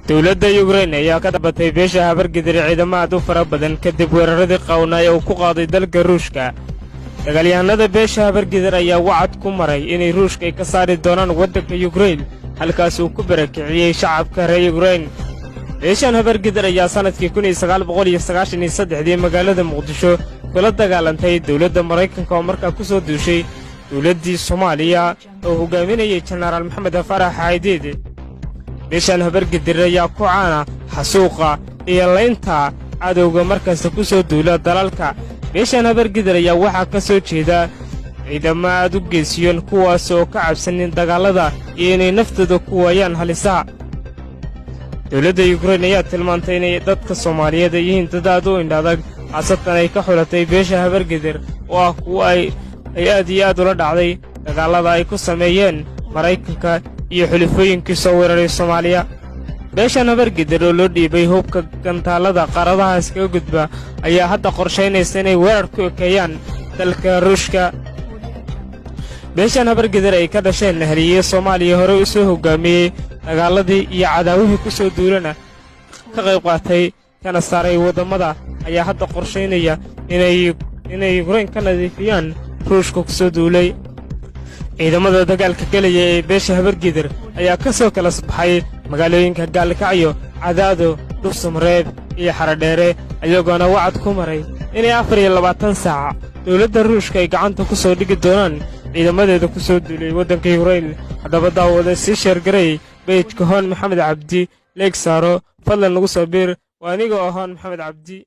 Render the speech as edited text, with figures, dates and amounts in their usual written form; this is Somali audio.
dowladda Ukraine ayaa ka dhabatay beesha habargidir ciidamada u fara badan kadib weeraradii qawnaa ee uu ku qaaday dalka Ruushka. Dagaalyahanada beesha habargidir ayaa wacad ku maray inay Ruushka ay ka saari doonaan waddanka Ukraine halkaas uu ku barakiciyay shacabka reer Ukraine. beeshan habargidir ayaa sanadkii 1993 magaalada Muqdisho kula dagaalantay dowladda Mareykanka oo markaa ku soo duushay dowladdii Soomaaliya oo hogaaminayay Generaal Maxamed Farax Xaydiid. beeshan habargidir ayaa ku caana xasuuqa iyo leynta cadowga markaas ku soo duula dalalka. beeshan habargidir ayaa waxaa ka soo jeeda ciidamada u geesiyoon kuwaas oo ka cabsanin dagaalada iyo inay naftooda ku waayaan halisa. dowladda Ukraine ayaa tilmaantay inay dadka Soomaaliyeed yihiin dad aad u indhadag asatan ay ka xulatay beesha habargidir oo ah kuwa ay aad iyo aad ula dhacday dagaalada ay ku sameeyeen Mareykanka iyo xulufooyinkii soo weeraray Soomaaliya. beeshan habargidir oo loo dhiibay hubka gantaalada qaradaha iskaga gudba ayaa hadda qorsheynaysa inay weerar ku ekeeyaan dalka Ruushka. beeshan habargidir ay ka dhasheen nahriyada Soomaaliya hore u soo hogaamiyay dagaaladii iyo cadaawihii ku soo duulana ka qayb qaatay kana saaray wadamada ayaa hadda qorsheynaya inay Ukraine ka nadiifiyaan Ruushka ku soo duulay. ciidamada dagaalka galaya ee beesha habargidir ayaa ka soo kala baxay magaalooyinka Gaalkacyo, Cadaado, Dhuusamareeb iyo Xaradheere ayagoona wacad ku maray inay 24 saac dowladda Ruushka ay gacanta ku soo dhigi doonaan ciidamadeeda ku soo duulay waddanka Ukraine. haddaba daawada si sheergaray page-ka Hoon Maxamed Cabdi leeg saaro fadlan lagu soo biir waa aniga oo Hoon Maxamed Cabdi.